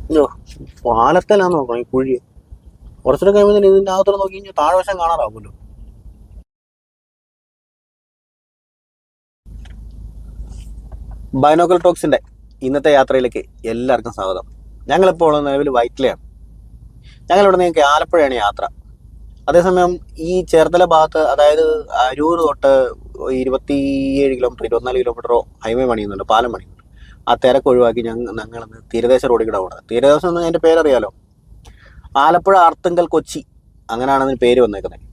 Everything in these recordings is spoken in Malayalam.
അയ്യോ, പാലത്തിലാന്ന് നോക്കണം ഈ കുഴി. കുറച്ചുകൂടെ കഴിയുമ്പോൾ ഇതിന്റെ അകത്തോടെ നോക്കി കഴിഞ്ഞാൽ താഴ്വശം കാണാറാവുമല്ലോ. ബൈനോക്കൽ ടോക്സിന്റെ ഇന്നത്തെ യാത്രയിലേക്ക് എല്ലാവർക്കും സ്വാഗതം. ഞങ്ങളിപ്പോൾ ഉള്ളത് നിലവിൽ വൈറ്റിലയാണ്. ഞങ്ങളിവിടെ നിങ്ങൾക്ക് ആലപ്പുഴയാണ് യാത്ര. അതേസമയം ഈ ചേർത്തല ഭാഗത്ത്, അതായത് അരൂർ തൊട്ട് 24 കിലോമീറ്ററോ ഹൈവേ പണിയുന്നുണ്ട്, പാലം പണിയുന്നുണ്ട്. ആ തിരക്ക് ഒഴിവാക്കി ഞങ്ങളിന്ന് തീരദേശ റോഡിൽ കൂടെ ഓടുന്നത്. തീരദേശം എന്ന് അതിൻ്റെ പേരറിയാലോ, ആലപ്പുഴ ആർത്തുങ്കൽ കൊച്ചി, അങ്ങനെയാണ് അതിന് പേര് വന്നേക്കുന്നത്.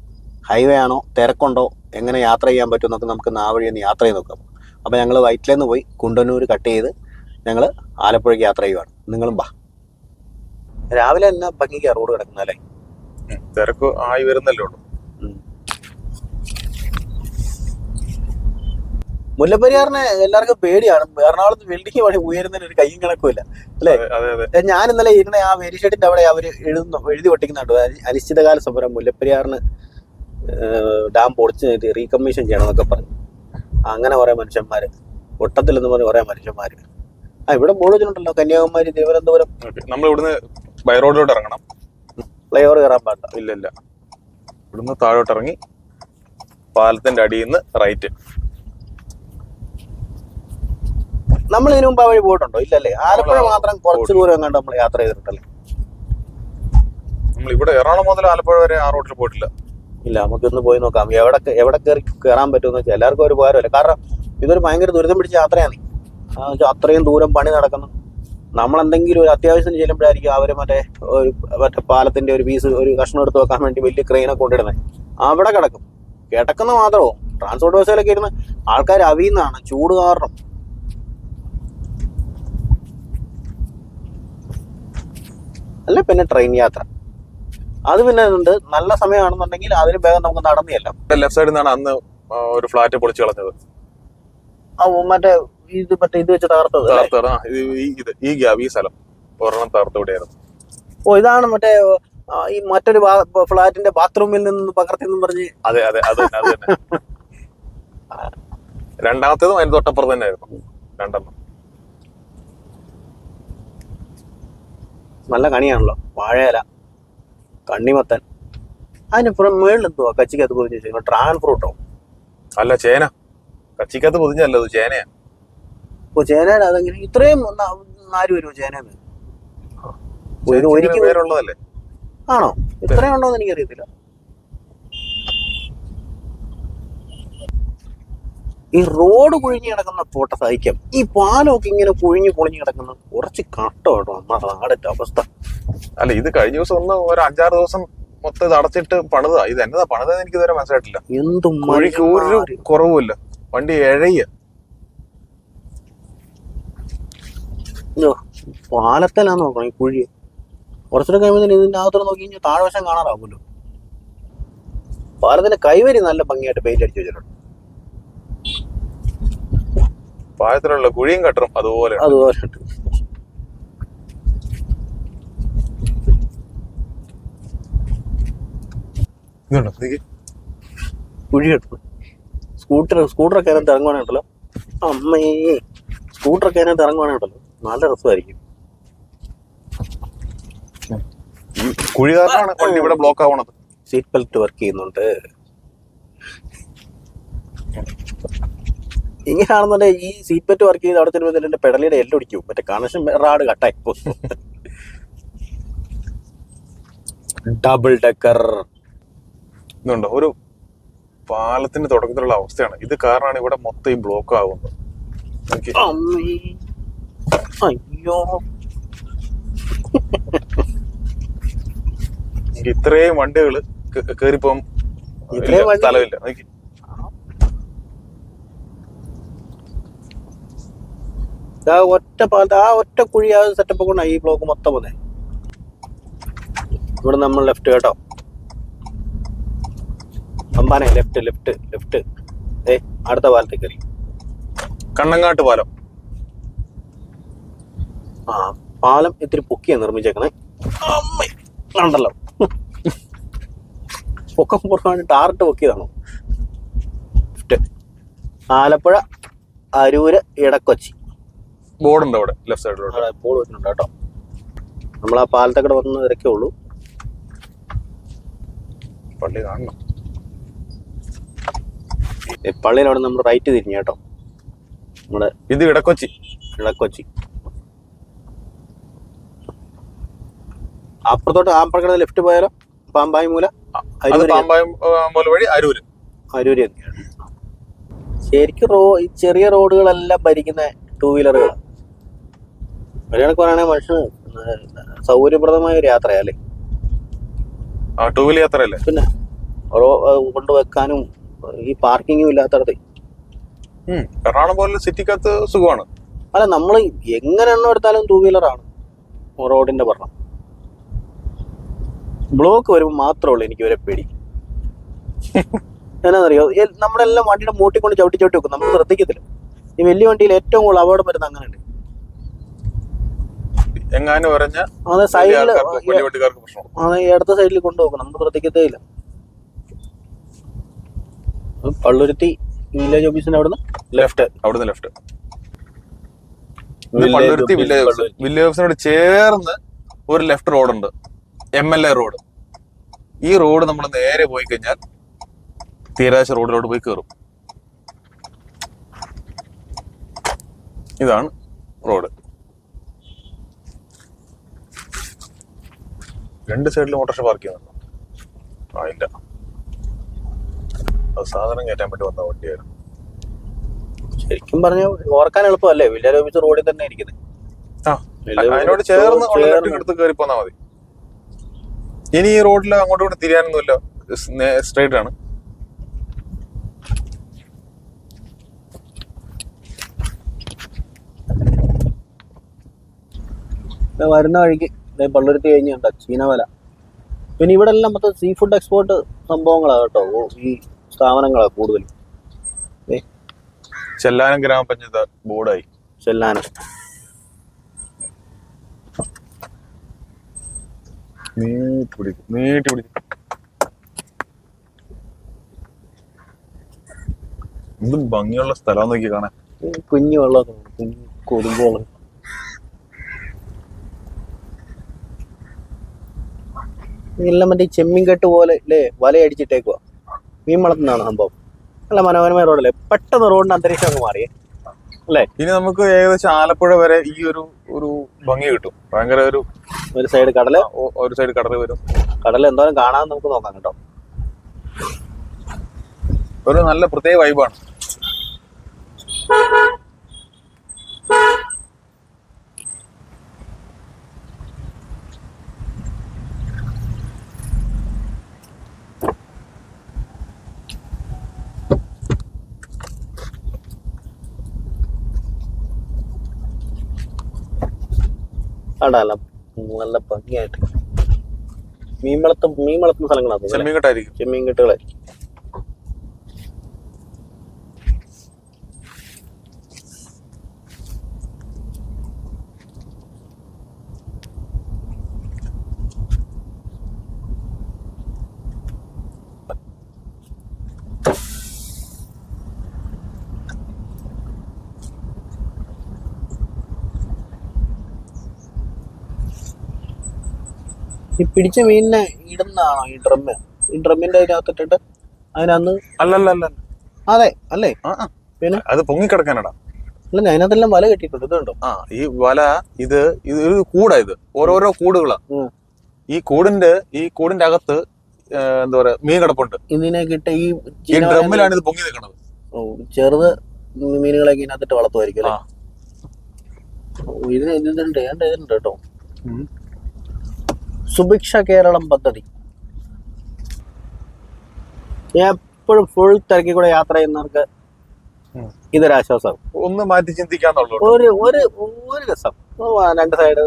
ഹൈവേ ആണോ, തിരക്കുണ്ടോ, എങ്ങനെ യാത്ര ചെയ്യാൻ പറ്റും എന്നൊക്കെ നമുക്ക് ആ വഴി ഒന്ന് യാത്ര ചെയ്ത് നോക്കാം. അപ്പോൾ ഞങ്ങൾ വൈറ്റിലയിൽ നിന്ന് പോയി കുണ്ടന്നൂർ കട്ട് ചെയ്ത് ഞങ്ങൾ ആലപ്പുഴയ്ക്ക് യാത്ര ചെയ്യുവാണ്. നിങ്ങളും ബാ. രാവിലെ തന്നെ ഭംഗിക്ക് റോഡ് കിടക്കുന്നല്ലേ, തിരക്ക് ആയി വരുന്നല്ലേ ഉള്ളൂ. മുല്ലപ്പെരിയാറിനെ എല്ലാവർക്കും പേടിയാണ്. എറണാകുളത്ത് ബിൽഡിംഗ് പണി ഉയരുന്നതിന് ഒരു കയ്യും കണക്കുമില്ല അല്ലേ. ഞാൻ ഇന്നലെ ഇരുന്ന ആ വേരിഷെഡിന്റെ അവിടെ അവർ എഴുതി ഒട്ടിക്കുന്നുണ്ട്, അനിശ്ചിതകാല സമരം മുല്ലപ്പെരിയാറിന് ഡാം പൊളിച്ച് റീകമ്മീഷൻ ചെയ്യണമെന്നൊക്കെ പറഞ്ഞു. അങ്ങനെ കുറെ മനുഷ്യന്മാര്, ഒട്ടത്തില്ലെന്ന് പറഞ്ഞ് കുറെ മനുഷ്യന്മാര്. ഇവിടെ ബോർഡിലുണ്ടല്ലോ, കന്യാകുമാരി, തിരുവനന്തപുരം. നമ്മൾ ഇവിടുന്ന് ബൈ റോഡിലോട്ട് ഇറങ്ങണം, ഫ്ലൈ ഓവർ കയറാൻ പാടില്ല. ഇല്ല, ഇവിടുന്ന് താഴോട്ട് ഇറങ്ങി പാലത്തിന്റെ അടിയിൽ നിന്ന് റൈറ്റ്. നമ്മൾ ഇതിനു മുമ്പ് ആ വഴി പോയിട്ടുണ്ടോ? ഇല്ലല്ലേ. ആലപ്പുഴ മാത്രം കുറച്ച് ദൂരം എങ്ങാണ്ട് നമ്മൾ യാത്ര ചെയ്തിട്ടുണ്ടല്ലേ. നമ്മൾ ഇവിടെ എറണാകുളം മുതൽ ആലപ്പുഴ വരെ ആ റോഡിൽ പോയിട്ടില്ല. ഇല്ല, നമുക്കൊന്ന് പോയി നോക്കാം. എവിടെ കയറാൻ പറ്റുമെന്ന് വെച്ചാൽ എല്ലാവർക്കും ഒരു ഉപകാരമല്ല. കാരണം ഇതൊരു ഭയങ്കര ദുരിതം പിടിച്ച യാത്രയാണ്. അത്രയും ദൂരം പണി നടക്കുന്നു. നമ്മളെന്തെങ്കിലും ഒരു അത്യാവശ്യം ചെല്ലുമ്പോഴായിരിക്കും അവർ മറ്റേ പാലത്തിന്റെ ഒരു പീസ്, ഒരു കഷ്ണം എടുത്ത് വെക്കാൻ വേണ്ടി വലിയ ക്രെയിനൊക്കെ കൊണ്ടിടുന്നത്. അവിടെ കിടക്കും. കിടക്കുന്ന മാത്രമോ, ട്രാൻസ്പോർട്ട് ബസ്സിലൊക്കെ ഇരുന്ന് ആൾക്കാർ അവിയുന്നതാണ് ചൂട് കാരണം. അല്ല പിന്നെ ട്രെയിൻ യാത്ര, അത് പിന്നെ ഉണ്ട്. നല്ല സമയമാണെന്നുണ്ടെങ്കിൽ അതിന് വേഗം നമുക്ക് നടന്നില്ല. ലെഫ്റ്റ് സൈഡിൽ നിന്നാണ് അന്ന് ഒരു ഫ്ലാറ്റ് പൊളിച്ചു കളഞ്ഞത്. മറ്റേ ഇത് വെച്ച് തകർത്തത്. ഈ സ്ഥലം ഒരെണ്ണം തകർത്തോടെയായിരുന്നു. ഓ, ഇതാണ് മറ്റേ ഈ മറ്റൊരു ഫ്ലാറ്റിന്റെ ബാത്റൂമിൽ നിന്ന് പകർത്തിയെന്നും പറഞ്ഞ്. അതെ, അത് തന്നെ. രണ്ടാമത്തേതും അതിന് തൊട്ടപ്പുറത്ത് തന്നെ ആയിരുന്നു. രണ്ടെണ്ണം നല്ല കണിയാണല്ലോ, വാഴയില, കണ്ണിമത്തൻ. അതിന് മേളിൽ എന്തുവാ കച്ചിക്കകത്ത് പൊതിഞ്ഞ്? ഡ്രാഗൺ ഫ്രൂട്ടോ? അല്ല, ചേന. കച്ചിക്കകത്ത് പൊതിഞ്ഞല്ലോ, അത് ചേനയാ. ഓ, ചേനയുടെ. അതെങ്ങനെ ഇത്രയും നാര് വരുമോ ചേനന്ന്? പേരുള്ളതല്ലേ. ആണോ? ഇത്രയും ഉണ്ടോന്ന് എനിക്കറിയത്തില്ല. ഈ റോഡ് കുഴിഞ്ഞു കിടക്കുന്ന പോട്ട സഹിക്കാം. ഈ പാലമൊക്കെ ഇങ്ങനെ കുഴിഞ്ഞു പൊളിഞ്ഞു കിടക്കുന്ന കുറച്ച് കട്ടോ കേട്ടോ നമ്മുടെ നാടിന്റെ അവസ്ഥ. അല്ല, ഇത് കഴിഞ്ഞ ദിവസം ഒരു 5-6 ദിവസം മൊത്തം ഇത് അടച്ചിട്ട് പണിതാ. ഇത് എന്നതാ പണിതെന്ന് എനിക്ക് ഇതുവരെ മനസ്സിലായിട്ടില്ല. എന്തും ഒരു കുറവുമില്ല, വണ്ടി എഴയ. പാലത്തിലാന്ന് നോക്കണം ഈ കുഴി. കുറച്ചുകൂടെ കഴിയുമ്പോൾ ഇതിന്റെ അകത്തോടെ നോക്കി കഴിഞ്ഞാൽ താഴ്വശം കാണാറാവുമല്ലോ. പാലത്തിന്റെ കൈവരി നല്ല ഭംഗിയായിട്ട് പെയിന്റ് അടിച്ചു വെച്ചിട്ടുണ്ട്. പാലത്തിലുള്ള കുഴിയും കട്ടറും അതുപോലെ ഉണ്ട്. കുഴി കെട്ടു. സ്കൂട്ടറൊക്കെ അതിനകത്ത് ഇറങ്ങുവാനുണ്ടല്ലോ. അമ്മേ, സ്കൂട്ടറൊക്കെ അതിനകത്ത് ഇറങ്ങുവാനുണ്ടല്ലോ, നല്ല രസമായിരിക്കും. കുഴി കാരണമാണ് വണ്ടി ഇവിടെ ബ്ലോക്ക് ആവണത്. സീറ്റ് ബെൽറ്റ് വർക്ക് ചെയ്യുന്നുണ്ട്. ഇങ്ങനെയാണെന്നുണ്ടെങ്കിൽ ഈ സീറ്റ് ബെൽറ്റ് വർക്ക് ചെയ്ത് അവിടെ ചെല്ലുമ്പോൾ എന്റെ പെടലിയുടെ എല്ലാം ഒടിക്കും. മറ്റേ കണക്ഷൻ റാഡ് കട്ടായി പോകും. ഡബിൾ ഡെക്കർ ഇതുണ്ടോ, ഒരു പാലത്തിന്റെ തുടക്കത്തിലുള്ള അവസ്ഥയാണ് ഇത്. കാരണമാണ് ഇവിടെ മൊത്തം ഈ ബ്ലോക്ക് ആവുന്നത്. അയ്യോ, ഇത്രയും വണ്ടികൾ കേറിപ്പോ സ്ഥലമില്ല. ഒറ്റ കുഴി സെറ്റപ്പ് കൊണ്ടാണ് ഈ ബ്ലോക്ക് മൊത്തം വന്നേ. ഇവിടെ നമ്മൾ ലെഫ്റ്റ് കേട്ടോ, അമ്പാനെ ലെഫ്റ്റ്. അടുത്ത പാലത്തേക്ക് കയറി. കണ്ണങ്ങാട്ട് പാലം. പാലം ഇത്തിരി പൊക്കിയാ നിർമ്മിച്ചേക്കണേ. ഉണ്ടല്ലോ, പൊക്കം പുറമാണ്, ടാറിട്ട് പൊക്കിയതാണോ? ആലപ്പുഴ അരൂര് ഇടക്കൊച്ചി ബോർഡുണ്ട് അവിടെ ലെഫ്റ്റ് സൈഡിലോട്ട്. ബോർഡ് വെച്ചിട്ടുണ്ട് കേട്ടോ. നമ്മൾ ആ പാലത്തക്കടെ വന്ന് ഇറക്കേ ഉള്ളൂ. പള്ളി കാണണം. പള്ളിയിൽ അവിടെ നമ്മൾ റൈറ്റ് തിരിഞ്ഞു കേട്ടോ. നമ്മുടെ ഇത് ഇടക്കൊച്ചി. ഇടക്കൊച്ചി. അപ്പുറത്തോട്ട് ആമ്പറക്കട ലെഫ്റ്റ് പോയാലോ പാമ്പായി മൂല പാമ്പായം മൂല വഴി അരൂര്. അരൂര് എത്തിയാണ്. ശരിക്കും ഈ ചെറിയ റോഡുകളെല്ലാം ഭരിക്കുന്ന 2 വീലറുകൾ. ഒരു കണക്ക് പറയുകയാണെങ്കിൽ മനുഷ്യന് സൗകര്യപ്രദമായ ഒരു യാത്രയല്ലേ. 2 വീലർ യാത്രയല്ലേ. പിന്നെ കൊണ്ടുവെക്കാനും ഈ പാർക്കിങ്ങും ഇല്ലാത്തടത്ത്. എറണാകുളം പോലെ സിറ്റിക്കകത്ത് സുഖമാണ്. അല്ല, നമ്മൾ എങ്ങനെ എണ്ണം എടുത്താലും 2 വീലറാണ് റോഡിന്റെ പറഞ്ഞം. ബ്ലോക്ക് വരുമ്പോൾ മാത്രമേ ഉള്ളൂ എനിക്ക് വരെ പേടി. എന്നാന്നറിയോ, നമ്മളെല്ലാം വണ്ടിയുടെ മൂട്ടിക്കൊണ്ട് ചവിട്ടി വെക്കും, നമുക്ക് ശ്രദ്ധിക്കത്തില്ല. ഈ വലിയ വണ്ടിയിൽ ഏറ്റവും കൂടുതൽ അപകടം വരുന്ന അങ്ങനെയുണ്ട്. അത് സൈഡില് അത് അടുത്ത സൈഡിൽ കൊണ്ടുപോകും, നമുക്ക് ശ്രദ്ധിക്കത്തേ ഇല്ല. പള്ളുരുത്തി വില്ലേജ് ഓഫീസിന്റെ അവിടുന്ന് ലെഫ്റ്റ്. പള്ളുരുത്തി വില്ലേജ് ഓഫീസിനോട് ചേർന്ന് ഒരു ലെഫ്റ്റ് റോഡുണ്ട്, MLA റോഡ്. ഈ റോഡ് നമ്മൾ നേരെ പോയി കഴിഞ്ഞാൽ തീരാശ റോഡിലോട്ട് പോയി കയറും. ഇതാണ് റോഡ്. 2 സൈഡിലും ഓട്ടോറിക്ഷ പാർക്ക് ചെയ്യുന്നുണ്ടോ? ഇല്ല, അത് സാധനം കയറ്റാൻ വേണ്ടി വന്ന വണ്ടിയായിരുന്നു. ശരിക്കും പറഞ്ഞ ഓർക്കാൻ എളുപ്പമല്ലേ, വില്ലേജ് ഓഫീസ് റോഡിൽ തന്നെ ഇരിക്കുന്നത്. അതിനോട് ചേർന്ന് എടുത്ത് കയറി പോന്നാ മതി. ഇനി ഈ റോഡിൽ അങ്ങോട്ടും കൂടെ തിരിയാനൊന്നുമില്ല, സ്ട്രൈറ്റ് ആണ്. വരുന്ന വഴിക്ക് പള്ളുരുത്തി കഴിഞ്ഞുണ്ട് ചീനവല. പിന്നെ ഇവിടെ എല്ലാം മൊത്തം സീ ഫുഡ് എക്സ്പോർട്ട് സംഭവങ്ങളാണ് കേട്ടോ ഈ സ്ഥാപനങ്ങളാണ് കൂടുതലും. ചെല്ലാനം ഗ്രാമപഞ്ചായത്ത് ബോർഡായി. ചെല്ലാനം നീട്ടി പിടിക്കും. എന്തും ഭംഗിയുള്ള സ്ഥലം നോക്കി കാണാൻ. കുഞ്ഞു വെള്ളം, കുഞ്ഞു കൊതുമ്പോളം. എല്ലാം മറ്റേ ചെമ്മീൻകെട്ട് പോലെ അല്ലേ, വലയടിച്ചിട്ടേക്കുക. മീൻ വളർത്തുന്നതാണ് സംഭവം. നല്ല മനോഹരമായ റോഡല്ലേ. പെട്ടെന്ന് റോഡിന്റെ അന്തരീക്ഷം അങ്ങ് മാറിയേ അല്ലേ. ഇനി നമുക്ക് ഏകദേശം ആലപ്പുഴ വരെ ഈ ഒരു ഭംഗി കിട്ടും. ഭയങ്കര ഒരു സൈഡ് കടല്, ഒരു സൈഡ് കടല് വരും. കടൽ എന്തോരം കാണാൻ നമുക്ക് നോക്കാം കേട്ടോ. ഒരു നല്ല പ്രത്യേക വൈബാണ്. ആടാല നല്ല ഭംഗിയായിട്ട് മീൻ വളർത്തുന്ന സ്ഥലങ്ങളാണ്. ചെമ്മീൻകെട്ടായിരിക്കും. ചെമ്മീൻകെട്ടുകളെ ഈ പിടിച്ച മീനിനെ ഇടുന്നതാണോ ഈ ഡ്രമ്മ്? ഈ ഡ്രമ്മിന്റെ അതിനകത്തിട്ടിട്ട് അതിനകത്ത് അല്ലല്ല. അതെ അല്ലേ? പിന്നെ അത് പൊങ്ങിക്കിടക്കാനടാ. അല്ല, അതിനകത്തെല്ലാം വല കെട്ടിയിട്ടുണ്ട്. ഇതുണ്ടോ? ഈ വല ഇത് ഒരു കൂടാ. ഇത് ഓരോരോ കൂടുകളാ. ഈ കൂടിന്റെ അകത്ത് എന്താ പറയാ മീൻ കിടപ്പുണ്ട്. ഇതിനെ കിട്ട ഈ ഡ്രമ്മിലാണ് ഇത് പൊങ്ങി നിൽക്കുന്നത്. ചെറുത് മീനുകളൊക്കെ ഇതിനകത്തിട്ട് വളർത്തുമായിരിക്കും അല്ലേ? ഇതിനുണ്ട് കേട്ടോ. സുഭിക്ഷ കേരളം പദ്ധതി എപ്പോഴും ഫുൾ തിരക്കി കൂടെ യാത്ര ചെയ്യുന്നവർക്ക് ഇതൊരാശ്വാസം. ഒന്ന് മാറ്റി ചിന്തിക്കാന്നുള്ളൂ. ഒരു രസം. 2 സൈഡ്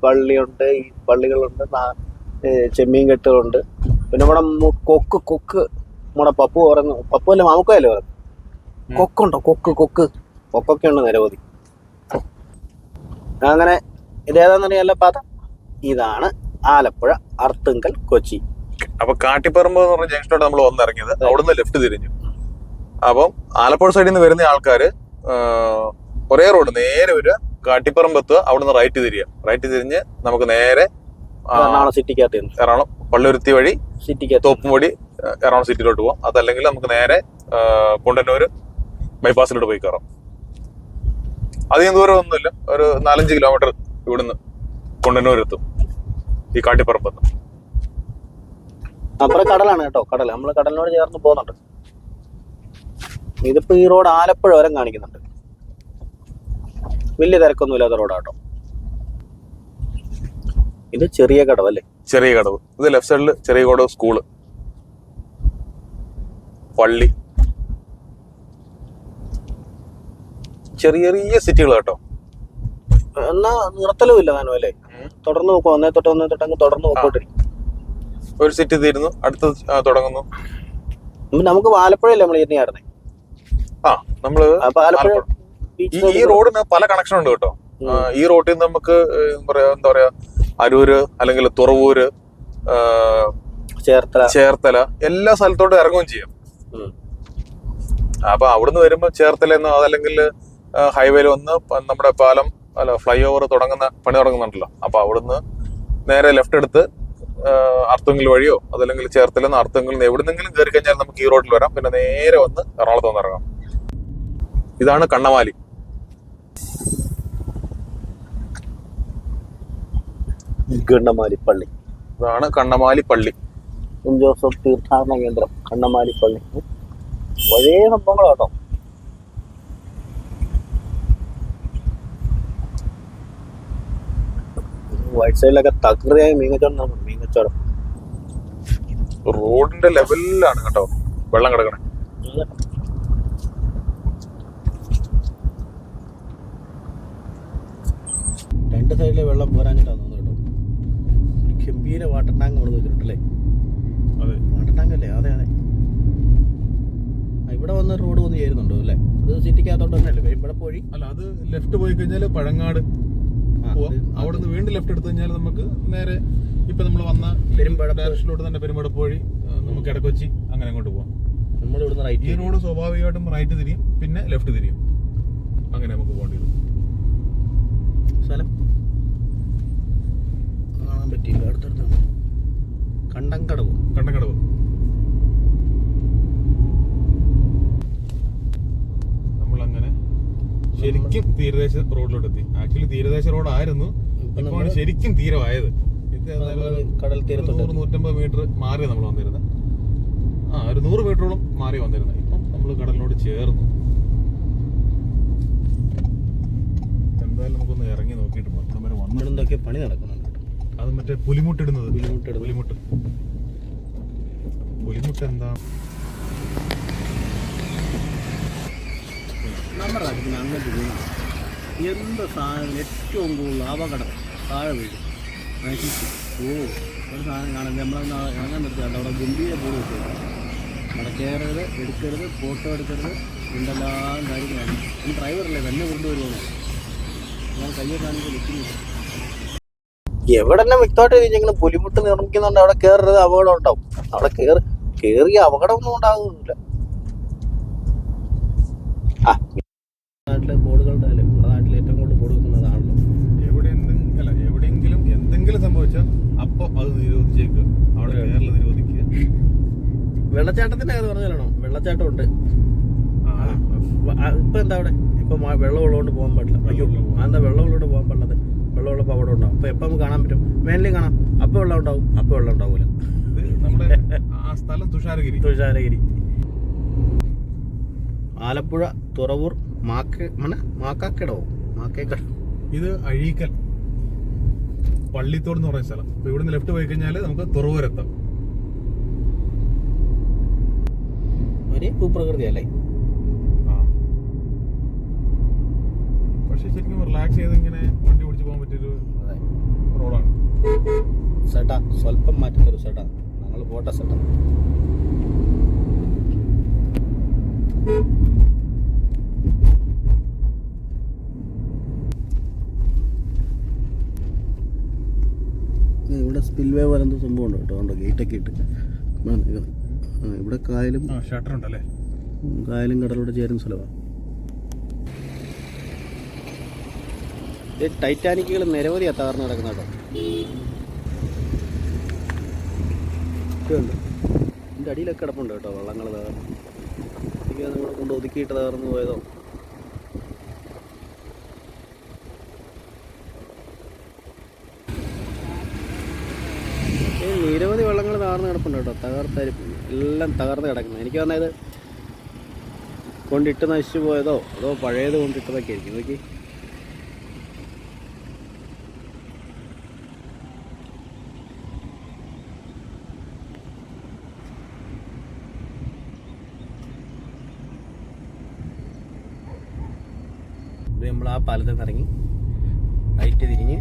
പള്ളിയുണ്ട്, ഈ പള്ളികളുണ്ട്, ചെമ്മീൻ കെട്ടുകളുണ്ട്. പിന്നെ നമ്മുടെ കൊക്ക് നമ്മുടെ പപ്പു പറഞ്ഞു, പപ്പു അല്ലേ മാമുക്കല്ലേ പറഞ്ഞു, കൊക്കുണ്ടോ? കൊക്കൊക്കെ ഉണ്ട് നിരവധി. അങ്ങനെ ഇതേതാന്നറിയാലോ പാത. ഇതാണ് ആലപ്പുഴ അർത്തുങ്കൽ കൊച്ചി. അപ്പൊ കാട്ടിപ്പറമ്പ് എന്ന് പറഞ്ഞ ജംഗ്ഷനോട് നമ്മൾ വന്നിറങ്ങിയത്. അവിടുന്ന് ലെഫ്റ്റ് തിരിഞ്ഞു. അപ്പം ആലപ്പുഴ സൈഡിൽ നിന്ന് വരുന്ന ആൾക്കാര് ഒരേ റോഡ് നേരെ വരിക, കാട്ടിപ്പറമ്പ് എത്തുക, അവിടുന്ന് റൈറ്റ് തിരിയുക. റൈറ്റ് തിരിഞ്ഞ് നമുക്ക് നേരെ എറണാകുളം സിറ്റിക്കകത്ത് എറണാകുളം പള്ളുരുത്തി വഴി സിറ്റിക്കകത്ത് തോപ്പുംപടി എറണാകുളം സിറ്റിയിലോട്ട് പോകാം. അതല്ലെങ്കിൽ നമുക്ക് നേരെ കുണ്ടന്നൂർ ബൈപ്പാസിലോട്ട് പോയി കയറാം. അധികം ദൂരം ഒന്നുമില്ല, ഒരു 4-5 കിലോമീറ്റർ ഇവിടുന്ന് കുണ്ടന്നൂർ എത്തും, ഈ കാട്ടിപ്പറമ്പത്ത്. അപ്പുറം കടലാണ് കേട്ടോ, കടൽ. നമ്മൾ കടലിനോട് ചേർന്ന് പോകുന്നുണ്ട്. ഇതിപ്പോ ഈ റോഡ് ആലപ്പുഴ വരെ കാണിക്കുന്നുണ്ട്. വലിയ തിരക്കൊന്നും ഇല്ലാത്ത റോഡാട്ടോ. ഇത് ചെറിയ കടവല്ലേ? ചെറിയ കടവ്. ഇത് ലെഫ്റ്റ് സൈഡിൽ ചെറിയ കടവ് സ്കൂള്, പള്ളി, ചെറിയ ചെറിയ സിറ്റികൾ കേട്ടോ. എന്നാ നിർത്തലും ഇല്ല താനും അല്ലേ? തുടർന്ന് നോക്കും, ഒന്നേ തൊട്ട് അങ്ങ് തുടർന്ന് നോക്കോട്ടിരിക്കും. ഒരു സിറ്റി തീരുന്നു, അടുത്ത് തുടങ്ങുന്നു. നമുക്ക് ആലപ്പുഴയല്ലേ നമ്മൾ ഇരുന്നായിരുന്നേ? ആ, നമ്മള് ആലപ്പുഴ ഈ റോഡിന് പല കണക്ഷൻ ഉണ്ട് കേട്ടോ. ഈ റോഡിൽ നിന്ന് നമുക്ക് എന്താ പറയാ, അരൂര് അല്ലെങ്കിൽ തുറവൂര്, ചേർത്തല എല്ലാ സ്ഥലത്തോട്ടും ഇറങ്ങുകയും ചെയ്യാം. അപ്പൊ അവിടുന്ന് വരുമ്പോ ചേർത്തലെന്നോ അതല്ലെങ്കിൽ ഹൈവേയിൽ വന്ന് നമ്മുടെ പാലം ഫ്ലൈ ഓവർ പണി തുടങ്ങുന്നുണ്ടല്ലോ, അപ്പൊ അവിടുന്ന് നേരെ ലെഫ്റ്റ് എടുത്ത് അർത്തുങ്കൽ വഴിയോ അതല്ലെങ്കിൽ ചേർത്തലെന്ന് അർത്തുങ്കൽ എവിടുന്നെങ്കിലും കയറി കഴിഞ്ഞാൽ നമുക്ക് ഈ റോഡിൽ വരാം. പിന്നെ നേരെ വന്ന് എറണാകുളത്ത് വന്ന് ഇറങ്ങാം. ഇതാണ് കണ്ണമാലി. കണ്ണമാലി പള്ളി. ഇതാണ് കണ്ണമാലി പള്ളി. സെന്റ് ജോസഫ് തീർത്ഥാടന കേന്ദ്രം കണ്ണമാലി പള്ളി. പഴയ സംഭവങ്ങളാട്ടോ. വൈറ്റ് സൈഡിലൊക്കെ തകൃതിയായി മീനച്ചോടം. റോഡിന്റെ ലെവലിലാണ് കേട്ടോ വെള്ളം കിടക്കണേ. രണ്ട് സൈഡിലെ വെള്ളം പോരാഞ്ഞിട്ടാണ് തോന്നുന്നു കേട്ടോ. ഗംഭീര വാട്ടർ ടാങ്ക് നമ്മൾ വെച്ചിട്ടുണ്ടല്ലേ? അതെ, വാട്ടർ ടാങ്ക് അല്ലേ? അതെ. ഇവിടെ വന്ന് റോഡ് വന്ന് ചേരുന്നുണ്ടോ അല്ലേ? അത് സിറ്റിക്കകത്തോട്ട് തന്നെ അല്ലേ? ഇവിടെ പോയി അല്ല, അത് ലെഫ്റ്റ് പോയി കഴിഞ്ഞാൽ പഴങ്ങാട് പോവാം. അവിടുന്ന് വീണ്ടും ലെഫ്റ്റ് എടുത്തു കഴിഞ്ഞാൽ നമുക്ക് നേരെ ഇപ്പൊ നമ്മൾ വന്ന പെരുമ്പട ഡയറക്ഷനിലോട്ട് തന്നെ പെരുമ്പട പോയി നമുക്ക് ഇടക്കൊച്ചി അങ്ങനെ അങ്ങോട്ട് പോവാം. നമ്മൾ ഇവിടുന്ന് റൈറ്റ്. ഈ റോഡ് സ്വാഭാവികമായിട്ടും റൈറ്റ് തിരിയും, പിന്നെ ലെഫ്റ്റ് തിരിയും. അങ്ങനെ നമുക്ക് പോകേണ്ടത്. സ്ഥലം കാണാൻ പറ്റിയില്ല. അടുത്തടുത്താണ് കണ്ടങ്കടവ്. നമ്മൾ അങ്ങനെ ശരിക്കും തീരദേശ റോഡിലോട്ട് എത്തി. ആക്ച്വലി തീരദേശ റോഡ് ആയിരുന്നു, ഇപ്പോഴാണ് ശരിക്കും തീരമായത്. ഇത് കടൽ തീരത്ത് 100-150 മീറ്റർ മാറി നമ്മൾ വന്നിരുന്നത്. ഒരു 100 മീറ്ററോളം മാറി വന്നിരുന്നത്. ഇപ്പം നമ്മൾ കടലിനോട് ചേർന്നു. എന്തായാലും നമുക്കൊന്ന് ഇറങ്ങി നോക്കിയിട്ട് പോകാം. എന്തൊക്കെ പണി നടക്കുന്നുണ്ട്. അത് മറ്റേ പുലിമുട്ടിടുന്നത്. പുലിമുട്ട് എന്താ നമ്മുടെ രാജ്യത്തിന് അങ്ങനത്തെ ഗുണമാണ്. എന്ത് സാധനം ഏറ്റവും കൂടുതൽ അപകടം താഴെ വീഴും, നശിച്ചു. ഒരു സാധനം കാണുന്നത് നമ്മളൊന്ന് ഇറങ്ങാൻ നിർത്തിയാണ്ട് അവിടെ ഗംഭീര ബോർഡ് വെച്ചു. അവിടെ കയറരുത്, എടുക്കരുത്, ഫോട്ടോ എടുക്കരുത്, എന്തെല്ലാം കാര്യങ്ങളാണ്. ഈ ഡ്രൈവറല്ലേ തന്നെ കൊണ്ടുവരുവാണോ? ഞാൻ കയ്യെ കാണിച്ച് നിൽക്കുന്നില്ല. എവിടെ തന്നെ വ്യക്തമായിട്ട് ചോദിച്ചെങ്കിലും പുലിമുട്ട് നിർമ്മിക്കുന്നുണ്ട്. അവിടെ കയറരുത്, അപകടം ഉണ്ടാവും. അവിടെ കയറിയ അപകടമൊന്നും ഉണ്ടാകുന്നില്ല. നാട്ടിലെ ബോർഡുകളുടെ അല്ലേ, നമ്മുടെ നാട്ടിൽ ഏറ്റവും കൂടുതൽ ബോർഡ് വെക്കുന്നതാണല്ലോ. എവിടെയെങ്കിലും എന്തെങ്കിലും സംഭവിച്ചാൽ അപ്പൊ അത് നിരോധിച്ചേക്കുക. അവിടെ കേരളം നിരോധിക്കുക. വെള്ളച്ചാട്ടത്തിന്റെ കാര്യം പറഞ്ഞാലാണോ? വെള്ളച്ചാട്ടം ഉണ്ട് ഇപ്പൊ. എന്താ അവിടെ ഇപ്പൊ വെള്ളം ഉള്ളതുകൊണ്ട് പോകാൻ പാടില്ല. എന്താ വെള്ളം ഉള്ളതുകൊണ്ട് പോകാൻ പാടില്ലത്? വെള്ളമുള്ളപ്പോൾ അവിടെ ഉണ്ടാവും. അപ്പൊ എപ്പം നമുക്ക് കാണാൻ പറ്റും? വേനലിൽ കാണാം. അപ്പൊ വെള്ളം ഉണ്ടാവും, അപ്പൊ വെള്ളം ഉണ്ടാവൂല. നമ്മുടെ ആ സ്ഥലം തുഷാരഗിരി. ആലപ്പുഴ തുറവൂർ മാക്കാക്കടവോ? ഇത് അഴീക്കൽ പള്ളിത്തോട് എന്ന് പറയുന്ന സ്ഥലം. അപ്പൊ ഇവിടുന്ന് ലെഫ്റ്റ് പോയി കഴിഞ്ഞാൽ നമുക്ക് തുറവൂരെത്താം. ഒരേ ഭൂപ്രകൃതി അല്ലേ? പക്ഷെ ശരിക്കും റിലാക്സ് ചെയ്ത് ഇങ്ങനെ വണ്ടി ഓടിച്ച് പോകാൻ പറ്റിയൊരു റോഡാണ്. സെട്ടാ സ്വല്പം മാറ്റി തരും സെട്ടാ. ഞങ്ങൾ പോട്ടെ സെട്ടാ. ഇവിടെ സ്പിൽവേ വരുന്ന സംഭവം ഉണ്ട് കേട്ടോ. ഉണ്ടോ ഗേറ്റൊക്കെ ഇട്ട്. ഇവിടെ കായലും ഷട്ടർ ഉണ്ടല്ലേ? കായലും കടലോടെ ചേരുന്ന സ്ഥലമാണ്. ഇത് ടൈറ്റാനിക്കുകൾ നിരവധിയാണ് തകർന്ന് കിടക്കുന്ന കേട്ടോ. ഇതുണ്ട്, ഇതിൻ്റെ അടിയിലൊക്കെ കിടപ്പുണ്ട് കേട്ടോ വള്ളങ്ങൾ തകർന്ന്. എനിക്ക് നിങ്ങൾ കൊണ്ട് ഒതുക്കിയിട്ട് തകർന്ന് പോയതോ. നിരവധി വള്ളങ്ങൾ തകർന്ന് കിടപ്പുണ്ട് കേട്ടോ. എല്ലാം തകർന്ന് കിടക്കുന്നത്. എനിക്ക് പറഞ്ഞത് കൊണ്ടിട്ട് നശിച്ചു പോയതോ അതോ പഴയത് കൊണ്ടിട്ടതൊക്കെ ആയിരിക്കും. നോക്കി, ഇത് നമ്മൾ ആ പാലത്തിൽ നിന്ന് ഇറങ്ങി റൈറ്റ് തിരിഞ്ഞ്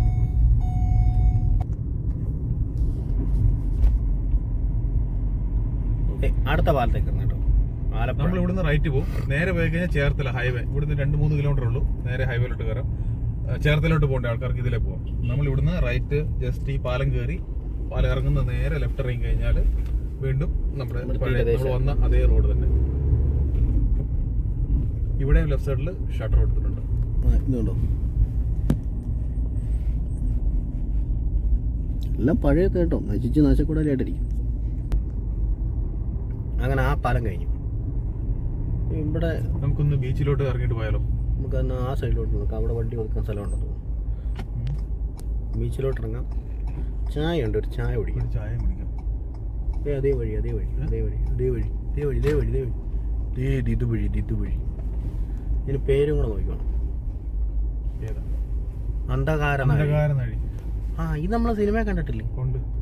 അടുത്ത പാലത്തേക്ക് കേട്ടോ. നമ്മൾ ഇവിടുന്ന് റൈറ്റ് പോകും, നേരെ പോയി കഴിഞ്ഞാൽ ചേർത്തല ഹൈവേ. ഇവിടുന്ന് 2-3 കിലോമീറ്റർ ഉള്ളൂ, നേരെ ഹൈവേയിലോട്ട് കയറാം. ചേർത്തലോട്ട് പോകേണ്ട ആൾക്കാർക്ക് ഇതിലേ പോവാം. നമ്മൾ ഇവിടുന്ന് റൈറ്റ് ജസ്റ്റ് ഈ പാലം കയറി പാലം ഇറങ്ങുന്ന നേരെ ലെഫ്റ്റ് ഇറങ്ങി കഴിഞ്ഞാൽ വീണ്ടും നമ്മുടെ നമ്മൾ വന്ന അതേ റോഡ് തന്നെ. ഇവിടെയും ലെഫ്റ്റ് സൈഡിൽ ഷട്ടർ എടുത്തിട്ടുണ്ട്. ഇതുണ്ടോ, എല്ലാം പഴയ കേട്ടോ, നശിച്ച് നാശക്കൂടാലായിട്ടിരിക്കും. അങ്ങനെ ആ പാലം കഴിഞ്ഞു. ഇവിടെ നമുക്കൊന്ന് ബീച്ചിലോട്ട് ഇറങ്ങിയിട്ട് പോയാലോ? നമുക്ക് എന്നാൽ ആ സൈഡിലോട്ട് നോക്കാം, അവിടെ വണ്ടി ഒതുക്കാൻ സ്ഥലമുണ്ടെന്ന് തോന്നുന്നു. ബീച്ചിലോട്ട് ഇറങ്ങാം. ചായ ഉണ്ട്, ഒരു ചായ കുടിക്കാം. ചായ കുടിക്കാം. അതേ വഴി ഇതുവഴി. ഇതിന് പേരും കൂടെ നോക്കണം. അന്ധകാരനഴി. ആ, ഇത് നമ്മളെ സിനിമ കണ്ടിട്ടില്ലേ?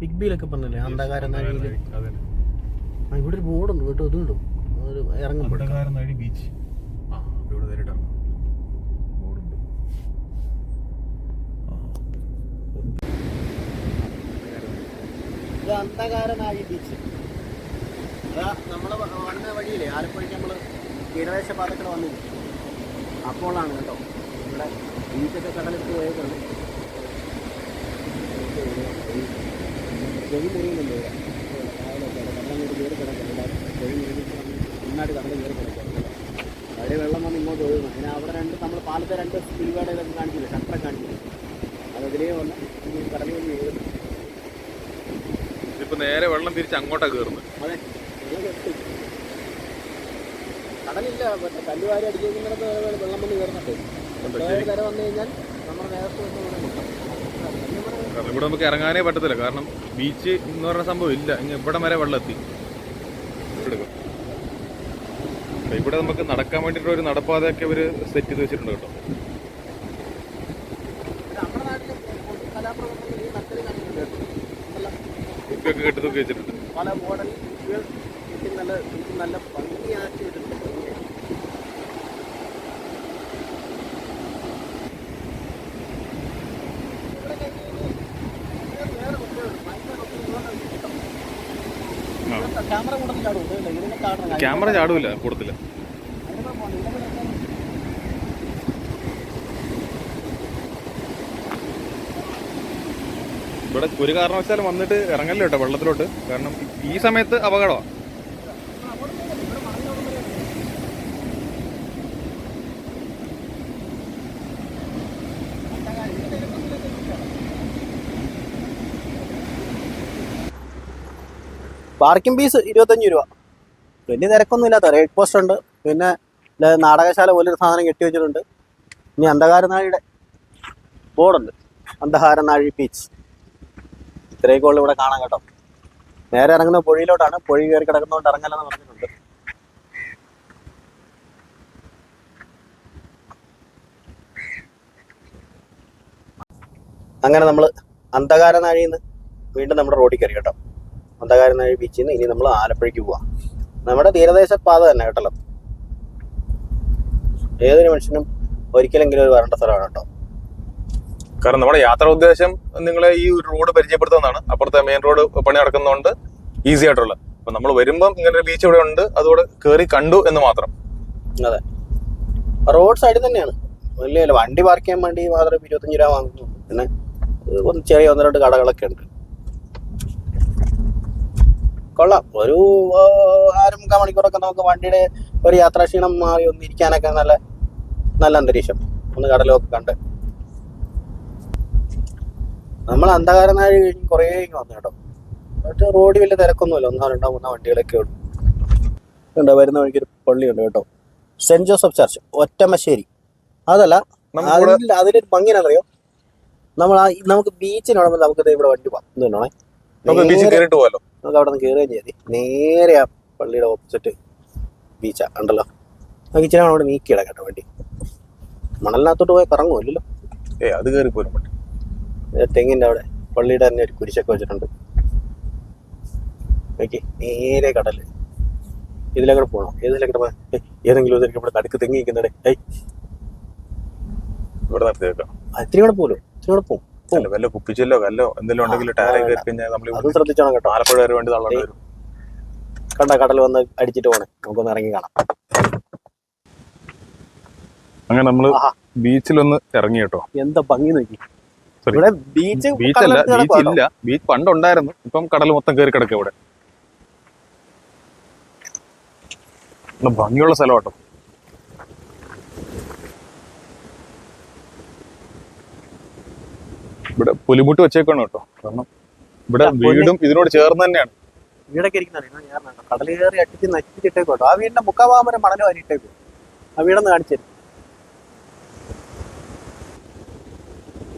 ബിഗ് ബിയിലൊക്കെ പറഞ്ഞല്ലേ അന്ധകാരനഴിയിൽ. ആ, ഇവിടെ ഒരു ബോർഡുണ്ട് കേട്ടോ. ഇത് കിട്ടും ഇറങ്ങുമ്പോൾ ബീച്ച്. ഇവിടെ നേരിട്ട് ഇറങ്ങും, ബോർഡുണ്ട്. ഇത് അന്ധകാരനാഴി ബീച്ച്. അതാ നമ്മൾ വന്ന വഴിയില്ലേ, ആലപ്പുഴയ്ക്ക് നമ്മൾ തീരദേശ പാതത്തിൽ വന്നില്ല, അപ്പോഴാണ് കേട്ടോ ഇവിടെ ബീച്ചൊക്കെ കടലിട്ട് പോയതുണ്ട്. ചെവി മുറിയുന്നുണ്ട് ഇവിടെ. വെള്ളം കൊണ്ട് കയറി കിടക്കില്ല, ചെവി മുറിഞ്ഞ് നന്നായിട്ട് കടലിൽ കയറി കിടക്കുക. അവിടെ വെള്ളം വന്ന് ഇങ്ങോട്ട് ഒഴുകുന്നു. അതിന് അവിടെ നമ്മൾ പാലത്തെ 2 സ്പീഡുകളുടെ ഇതൊക്കെ കാണിച്ചില്ലേ, ഷട്ടറൊക്കെ കാണിച്ചില്ലേ, അതിലേ വന്ന് കടലിൽ വന്ന് എഴുതുന്നു. ഇപ്പൊ നേരെ വെള്ളം തിരിച്ച് അങ്ങോട്ടാ കയറുന്നത്. അതെ, കടലില്ല, മറ്റേ കല്ലുവാരി അടിക്കുന്നിടത്ത് വെള്ളം വന്ന് കയറുന്നുണ്ട്. കര വന്നു കഴിഞ്ഞാൽ നമ്മുടെ നേരത്തെ കാരണം ഇവിടെ നമുക്ക് ഇറങ്ങാനേ പറ്റത്തില്ല, കാരണം ബീച്ച് എന്ന് പറഞ്ഞ സംഭവം ഇല്ല. ഇങ്ങനെ ഇവിടം വരെ വെള്ളം എത്തി. ഇവിടെ നമുക്ക് നടക്കാൻ വേണ്ടിയിട്ട് ഒരു നടപ്പാതയൊക്കെ ഇവര് സെറ്റ് ചെയ്ത് വെച്ചിട്ടുണ്ട് കേട്ടോ. കുപ്പിയൊക്കെ കെട്ടി തൂക്കി വെച്ചിട്ടുണ്ട്. പല മോഡൽ നല്ല ഭംഗിയാക്കി വെച്ചിട്ടുണ്ട്. ക്യാമറ ചാടൂല കൂടത്തില്ല. ഇവിടെ ഒരു കാരണവശാലും വന്നിട്ട് ഇറങ്ങല്ലോ കേട്ടോ വെള്ളത്തിലോട്ട്, കാരണം ഈ സമയത്ത് അപകടമാണ്. പാർക്കിംഗ് ഫീസ് 25 രൂപ. വലിയ തിരക്കൊന്നുമില്ലാത്ത റേറ്റ് പോസ്റ്റ് ഉണ്ട്. പിന്നെ നാടകശാല പോലൊരു സാധനം കെട്ടി വെച്ചിട്ടുണ്ട്. ഇനി അന്ധകാരനാഴിയുടെ ബോർഡുണ്ട്, അന്ധകാരനാഴി ബീച്ച്. ഇത്രയൊക്കെ ഉള്ളു ഇവിടെ കാണാൻ കേട്ടോ. നേരെ ഇറങ്ങുന്ന പുഴയിലോട്ടാണ്. പുഴ കയറി കിടക്കുന്നതുകൊണ്ട് ഇറങ്ങലെന്ന് പറഞ്ഞിട്ടുണ്ട്. അങ്ങനെ നമ്മൾ അന്ധകാരനാഴിയിൽ നിന്ന് വീണ്ടും നമ്മുടെ റോഡിൽ കയറി കേട്ടോ. അന്ധകാരനാഴി ബീച്ചിൽ നിന്ന് ഇനി നമ്മൾ ആലപ്പുഴയ്ക്ക് പോവാം. നമ്മുടെ തീരദേശ പാത തന്നെ കേട്ടല്ലോ. ഏതൊരു മനുഷ്യനും ഒരിക്കലെങ്കിലും ഒരു വരേണ്ട സ്ഥലമാണ് കേട്ടോ. കാരണം നമ്മുടെ യാത്രാ ഉദ്ദേശം നിങ്ങളെ ഈ ഒരു റോഡ് പരിചയപ്പെടുത്തുന്നതാണ്. അപ്പുറത്തെ മെയിൻ റോഡ് പണി നടക്കുന്നതുകൊണ്ട് ഈസി ആയിട്ടുള്ള. അപ്പൊ നമ്മൾ വരുമ്പം ഇങ്ങനെ ഒരു ബീച്ച് ഇവിടെ ഉണ്ട്, അതുകൂടെ കയറി കണ്ടു എന്ന് മാത്രം. അതെ, റോഡ് സൈഡിൽ തന്നെയാണ്. വലിയ വണ്ടി പാർക്ക് ചെയ്യാൻ വേണ്ടി മാത്രം 25 രൂപ വാങ്ങുന്നു. പിന്നെ ചെറിയ 1-2 കടകളൊക്കെ ഉണ്ട്. കൊള്ളാം. ഒരു 1/2-3 മണിക്കൂറൊക്കെ നമുക്ക് വണ്ടിയുടെ ഒരു യാത്രാക്ഷീണം മാറി ഒന്നിരിക്കാനൊക്കെ നല്ല നല്ല അന്തരീക്ഷം. ഒന്ന് കടലൊക്കെ കണ്ട് നമ്മൾ അന്ധകാരം നാഴി കഴിഞ്ഞ് കുറേ വന്നു കേട്ടോ. എന്നിട്ട് റോഡ് വലിയ തിരക്കൊന്നുമില്ല, 1, 2, 3 വണ്ടികളൊക്കെ ഉള്ളൂ. ഉണ്ട്, വരുന്ന വഴിക്കൊരു പള്ളിയുണ്ട് കേട്ടോ, സെന്റ് ജോസഫ് ചർച്ച്, ഒറ്റമശ്ശേരി. അതല്ല, അതിലൊരു ഭംഗിയാണെന്നറിയോ, നമുക്ക് ബീച്ചിനോടുമ്പോൾ നമുക്ക് ഇവിടെ വണ്ടി പോകാം. എന്തുകൊണ്ടാണേ നമുക്ക് അവിടെ നിന്ന് കയറുകയും ചെയ്തി. നേരെ ആ പള്ളിയുടെ ഓപ്പോസിറ്റ് ബീച്ചാ ഉണ്ടല്ലോ. ആ ബീച്ചിനെ അവിടെ നീക്കിയിടാം കേട്ടോ വണ്ടി. മണലിനകത്തോട്ട് പോയി കറങ്ങുമല്ലോ. അത് കയറി പോലും തെങ്ങിൻ്റെ അവിടെ പള്ളിയുടെ തന്നെ ഒരു കുരിശൊക്കെ വെച്ചിട്ടുണ്ട്. ഓക്കെ, നേരെ കടല്. ഇതിലങ്ങോട്ട് പോകണം. ഏതിലൊക്കെ പോകാൻ ഏതെങ്കിലും ഇതിലേക്ക് ഇവിടെ നടുക്ക് തെങ്ങി നിൽക്കുന്നടെ. ഇവിടെ നിർത്തി വെക്കാം. ഇത്തിരി കൂടെ പോലും, ഇത്തിരി കൂടെ പോകും. വല്ല കുപ്പിച്ചല്ലോ കല്ലോ എന്തെങ്കിലും ഉണ്ടെങ്കിൽ ടയർ കയറി കഴിഞ്ഞാൽ നമ്മൾ ശ്രദ്ധിച്ചോണം കേട്ടോ. ആലപ്പുഴ വരെ വേണ്ടി തള്ളേണ്ടി വരും. കണ്ട കടൽ വന്ന് അടിച്ചിട്ട് പോണേ, നമുക്കൊന്ന് ഇറങ്ങി കാണാം. അങ്ങനെ നമ്മള് ബീച്ചിലൊന്ന് ഇറങ്ങി കേട്ടോ. എന്താ ഭംഗി നോക്കി. ബീച്ചല്ല, ബീച്ചില്ല, ബീച്ച് പണ്ടുണ്ടായിരുന്നു. ഇപ്പം കടൽ മൊത്തം കയറി കിടക്കുക. ഇവിടെ ഭംഗിയുള്ള സ്ഥലം കേട്ടോ. ഇവിടെ പുലിമുട്ട് വെച്ചേക്കാണ് കേട്ടോ. കാരണം ഇവിടെ വീടും ഇതിനോട് ചേർന്ന് തന്നെയാണ്. വീടൊക്കെ ഇരിക്കുന്ന കടൽ കയറി അട്ടിച്ച് നശിപ്പിച്ചിട്ടേക്കോട്ടോ. ആ വീടിന്റെ മുക്കാഭാഗം വരെ മണല് വാരിയിട്ടേക്കും. ആ വീടൊന്ന് കാണിച്ചു.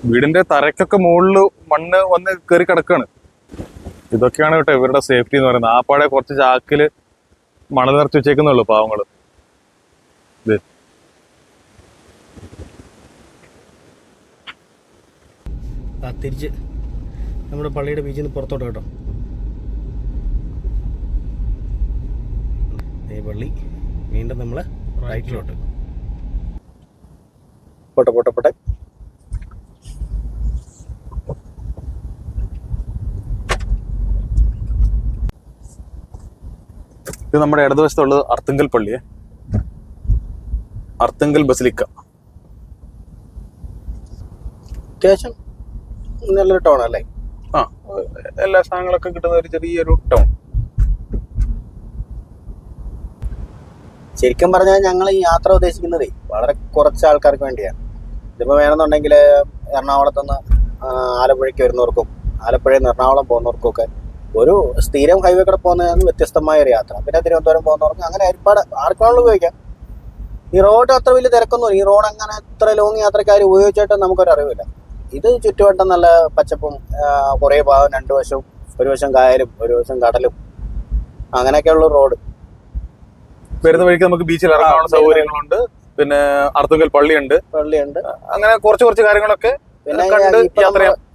വീടിന്റെ തറയ്ക്കൊക്കെ മുകളിൽ മണ്ണ് വന്ന് കയറി കിടക്കാണ്. ഇതൊക്കെയാണ് കേട്ടോ ഇവരുടെ സേഫ്റ്റി എന്ന് പറയുന്നത്. ആപ്പാടെ കുറച്ച് ചാക്കില് മണൽ നിറച്ച് വെച്ചേക്കുന്നുള്ളൂ പാവങ്ങള്. തിരിച്ച് നമ്മുടെ പള്ളിയുടെ ബീച്ചിൽ നിന്ന് പുറത്തോട്ട് കേട്ടോ. ഈ പള്ളി വീണ്ടും നമ്മള് റൈറ്റിലോട്ട്. പോട്ടെ പോട്ടെ പോട്ടെ. ഇത് നമ്മുടെ ഇടതുവശത്തുള്ളത് അർത്തുങ്കൽ പള്ളിയെ, അർത്തുങ്കൽ ബസിലിക്ക. അത്യാവശ്യം നല്ലൊരു ടൗൺ അല്ലേ? ആ, എല്ലാ സാധനങ്ങളൊക്കെ കിട്ടുന്ന ഒരു ചെറിയൊരു ടൗൺ. ശരിക്കും പറഞ്ഞാൽ ഞങ്ങൾ ഈ യാത്ര ഉദ്ദേശിക്കുന്നതേ വളരെ കുറച്ച് ആൾക്കാർക്ക് വേണ്ടിയാണ്. ഇതിപ്പോൾ വേണമെന്നുണ്ടെങ്കിൽ എറണാകുളത്തുനിന്ന് ആലപ്പുഴയ്ക്ക് വരുന്നവർക്കും ആലപ്പുഴയിൽ നിന്ന് എറണാകുളം പോകുന്നവർക്കും ഒക്കെ ഒരു സ്ഥിരം ഹൈവേ കൂടെ പോകുന്നതിന് വ്യത്യസ്തമായ ഒരു യാത്ര. പിന്നെ തിരുവനന്തപുരം പോകുന്നവർക്ക് അങ്ങനെ ഒരുപാട് ആർക്കാണല്ലോ ഉപയോഗിക്കാം. ഈ റോഡ് അത്ര വലിയ തിരക്കൊന്നുമില്ല. ഈ റോഡ് അങ്ങനെ ഇത്ര ലോങ് യാത്രക്കാർ ഉപയോഗിച്ചിട്ട് നമുക്കൊരറിവില്ല. ഇത് ചുറ്റുവട്ടം നല്ല പച്ചപ്പും കുറേ ഭാഗം, 2 വശവും, ഒരു വശം കായലും ഒരു വശം കടലും, അങ്ങനെയൊക്കെയുള്ള റോഡ്. വരുന്ന വഴിക്ക് നമുക്ക് ബീച്ചിൽ ഇറങ്ങാനുള്ള സൗകര്യങ്ങളുണ്ട്. പിന്നെ അർത്തുങ്കൽ പള്ളിയുണ്ട്. അങ്ങനെ കുറച്ച് കാര്യങ്ങളൊക്കെ. പിന്നെ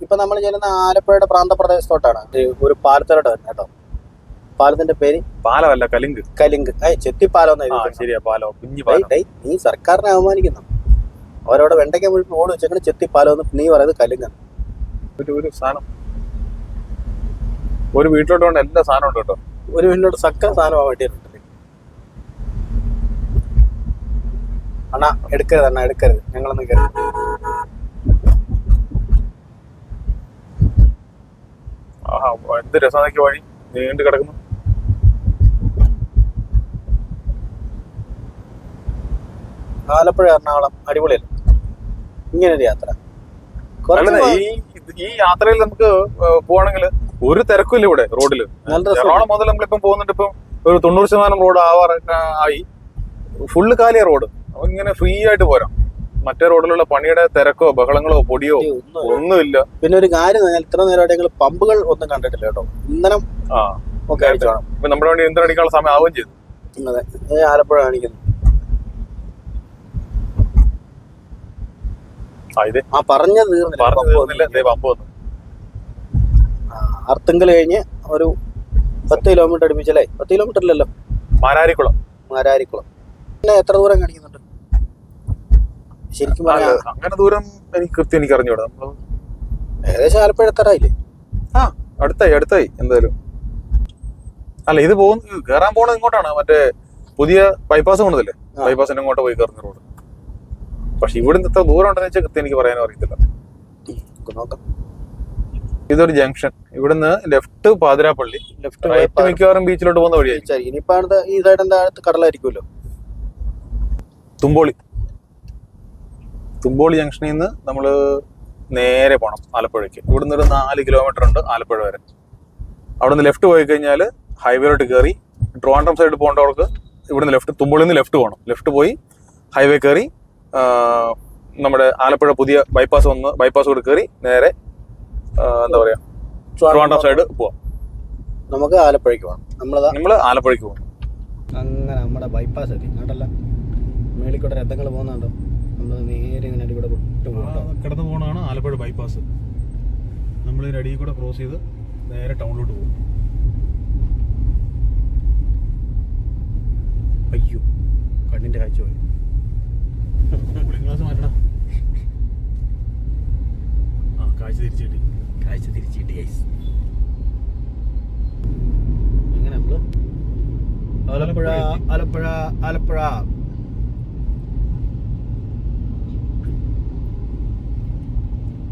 ഇപ്പൊ നമ്മൾ ചെല്ലുന്ന ആലപ്പുഴയുടെ പ്രാന്തപ്രദേശത്തോട്ടാണ്. ഒരു പാലത്തിലോട്ട് വരുന്നത് കേട്ടോ. പാലത്തിന്റെ പേര് പാലമല്ല, കലിങ്ക്. ചെത്തിപ്പാലം. ശരിയാ, പാലോ. കുഞ്ഞു പാലം. നീ സർക്കാരിനെ അവമാനിക്കുന്നു. അവരോട് വെണ്ടയ്ക്ക മുഴുവൻ ഓട് വെച്ചേക്കണ ചെത്തിപ്പാലം എന്ന് നീ പറയുന്നത് കലിങ്കാണ്. ഒരു സാധനം ഒരു വീട്ടിലോട്ട് കൊണ്ട് എല്ലാ സാധനം ഉണ്ട് കേട്ടോ. ഒരു വീട്ടിലോട്ട് സക്കര സാധനമാണ് വേണ്ടിയിട്ടുണ്ട്. അണ്ണാ എടുക്കരുത്, അണ്ണാ എടുക്കരുത്, ഞങ്ങളൊന്നും കരുത്. എന്ത് രസമാക്കി വഴി നീണ്ടു കിടക്കുന്നു. ആലപ്പുഴ എറണാകുളം അടിപൊളിയല്ല ഇങ്ങനൊരു യാത്ര. ഈ യാത്രയിൽ നമുക്ക് പോവാണെങ്കിൽ ഒരു തിരക്കില്ല ഇവിടെ റോഡില്. എറണാകുളം മുതൽ നമ്മളിപ്പം പോകുന്നുണ്ട്. ഇപ്പം ഒരു 90% റോഡ് ആയി. Full Kalia road. ഇങ്ങനെ ഫ്രീ ആയിട്ട് പോരാം. മറ്റേ റോഡിലുള്ള പണിയുടെ തിരക്കോ ബഹളങ്ങളോ പൊടിയോ ഒന്നുമില്ല. പിന്നെ ഒരു കാര്യം, ഇത്ര നേരമായിട്ട് ഞങ്ങൾ പമ്പുകൾ ഒന്നും കണ്ടിട്ടില്ല കേട്ടോ. ഇന്ധനം ഒക്കെ അടിച്ചു വേണം. ഇപ്പൊ നമ്മുടെ വേണ്ടി ഇന്ധനം അടിക്കാനുള്ള സമയം ആവുകയും ചെയ്തു. അതെ, ആലപ്പുഴ കാണിക്കുന്നു. പറഞ്ഞത് തീർന്നില്ല. പമ്പ് വന്നു. അർത്തുങ്കൽ കഴിഞ്ഞ് ഒരു 10 കിലോമീറ്റർ അടുപ്പിച്ചല്ലേ? 10 കിലോമീറ്റർ ഇല്ലല്ലോ, മാരാരിക്കുളം. പിന്നെ എത്ര ദൂരം കാണിക്കുന്നുണ്ട് ശരിക്കും പറഞ്ഞാൽ? അങ്ങനെ ദൂരം എനിക്ക് അറിഞ്ഞൂടാ. ഏകദേശം ആലപ്പുഴ എത്താറായില്ലേ? അടുത്തായി എന്തായാലും. അല്ല, ഇത് കേറാൻ പോണത് ഇങ്ങോട്ടാണ്. മറ്റേ പുതിയ ബൈപ്പാസ് പോണതല്ലേ? ബൈപ്പാസിന്റെ അങ്ങോട്ട് പോയി കയറുന്ന റോഡ്. പക്ഷെ ഇവിടുന്ന് എത്ര ദൂരം ഉണ്ടെന്ന് വെച്ചാൽ കൃത്യം എനിക്ക് പറയാനും അറിയത്തില്ല. ഇതൊരു ജംഗ്ഷൻ. ഇവിടുന്ന് ലെഫ്റ്റ് പാതിരാപ്പള്ളി, റൈറ്റ് മിക്കവാറും ബീച്ചിലോട്ട് പോകുന്ന വഴിയായിരിക്കും. ഇനിയിപ്പോ ഈ സൈഡിന്റെ കടലായിരിക്കുമല്ലോ. തുമ്പോളി ജംഗ്ഷനിൽ നിന്ന് നമ്മള് നേരെ പോകണം ആലപ്പുഴയ്ക്ക്. ഇവിടുന്ന് ഒരു 4 കിലോമീറ്റർ ഉണ്ട് ആലപ്പുഴ വരെ. അവിടെ നിന്ന് ലെഫ്റ്റ് പോയി കഴിഞ്ഞാൽ ഹൈവേയിലോട്ട് കയറി ട്രിവാൻഡ്രം സൈഡ് പോകേണ്ടവർക്ക് ഇവിടുന്ന് ലെഫ്റ്റ്, തുമ്പുള്ളിൽ നിന്ന് ലെഫ്റ്റ് പോകണം. ലെഫ്റ്റ് പോയി ഹൈവേ കയറി നമ്മുടെ ആലപ്പുഴ പുതിയ ബൈപ്പാസ് കൂടെ കയറി നേരെ എന്താ പറയുക ട്രിവാൻഡ്രം സൈഡ് പോവാം. നമുക്ക് ആലപ്പുഴയ്ക്ക് പോകണം. നമ്മൾ ആലപ്പുഴയ്ക്ക് പോകും. അങ്ങനെ നമ്മുടെ ബൈപ്പാസ് എത്തി കണ്ടല്ല, മേളിക്കൂടെ രഥങ്ങൾ പോകുന്നുണ്ടോ. നമ്മൾ നേരെ ഇങ്ങനെ അടി കൂടെ വിട്ടു പോകണം. കിടന്നു പോകണമാണ് ആലപ്പുഴ ബൈപ്പാസ്. നമ്മൾ ഇതിൻ്റെ അടിയിൽ കൂടെ ക്രോസ് ചെയ്ത് നേരെ ടൗണിലോട്ട് പോകും. അയ്യോ, കണ്ണിൻ്റെ കാഴ്ച പോയി. കൂളിംഗ് ഗ്ലാസ് മാറ്റണം. കാഴ്ച തിരിച്ചു കിട്ടി ഗൈസ്. അങ്ങനെ നമ്മൾ ആലപ്പുഴ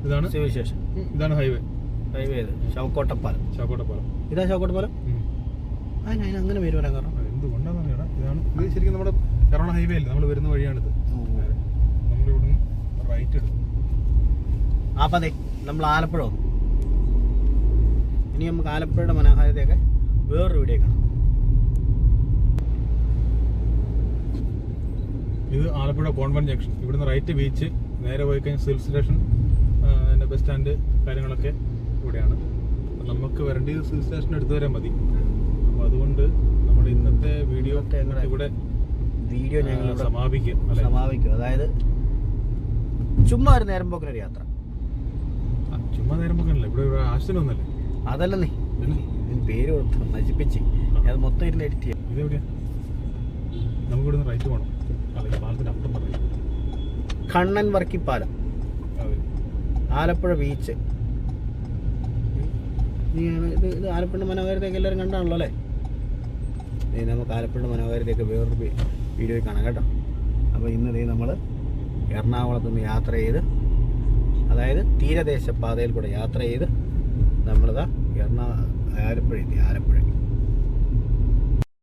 ഇതാണ് സിവിൽ സ്റ്റേഷൻ. ഇതാണ് ഹൈവേ ഇത് ചവക്കോട്ടപ്പാലം. ഇതാ ചവക്കോട്ടപ്പാലം. അങ്ങനെ പേര് വരാൻ കാരണം എന്തുകൊണ്ടാണെന്ന് അറിയണം. ഇത് ശരിക്കും നമ്മുടെ എറണാകുളം ഹൈവേ അല്ലേ, നമ്മൾ വരുന്ന വഴിയാണിത്. നമ്മൾ ഇവിടുന്ന് റൈറ്റ് എടുക്കും. അതെ, നമ്മൾ ആലപ്പുഴ വന്നു. ഇനി നമുക്ക് ആലപ്പുഴയുടെ മനോഹാരിതയൊക്കെ വേറൊരു വീഡിയോ കാണാം. ഇത് ആലപ്പുഴ കോൺവെന്റ് ജംഗ്ഷൻ. ഇവിടുന്ന് റൈറ്റ് ബീച്ച്, നേരെ പോയി കഴിഞ്ഞാൽ സിവിൽ സ്റ്റേഷൻ, ബസ് സ്റ്റാൻഡ് കാര്യങ്ങളൊക്കെ ഇവിടെയാണ്. അപ്പം നമുക്ക് വരേണ്ടത് സിവിൽ സ്റ്റേഷൻ എടുത്തു വരാൻ മതി. അപ്പോൾ അതുകൊണ്ട് നമ്മുടെ ഇന്നത്തെ വീഡിയോ ഇവിടെ ഞങ്ങൾ സമാപിക്കും. അതായത് ചുമ്മാ ഒരു നേരം പോക്കിനൊരു യാത്ര. ചുമ്മാ നേരം പോക്കാനല്ല, ഇവിടെ ഒരു ആശയമൊന്നല്ലേ. അതല്ല നീ പേര് കൊടുത്ത് നശിപ്പിച്ച് അത് മൊത്തം ഇരുന്ന് എഡിറ്റ് ചെയ്യാം. ഇതെവിടെയാ? നമുക്ക് ഇവിടുന്ന് റൈറ്റ് പോകണം. അല്ല, പാലത്തിൻ്റെ അപ്പുറം പറയും കണ്ണൻ വർക്കിപ്പാലം, ആലപ്പുഴ ബീച്ച്. ഇത് ആലപ്പുഴ മനോഹാരിതയൊക്കെ എല്ലാവരും കണ്ടാണല്ലോ അല്ലേ. നമുക്ക് ആലപ്പുഴ മനോഹാരിതയൊക്കെ വേറൊരു വീഡിയോയിൽ കാണാം കേട്ടോ. അപ്പോൾ ഇന്ന് നമ്മൾ എറണാകുളത്ത് നിന്ന് യാത്ര ചെയ്ത്, അതായത് തീരദേശ പാതയിൽ കൂടെ യാത്ര ചെയ്ത് നമ്മളിതാ ആലപ്പുഴ എത്തി.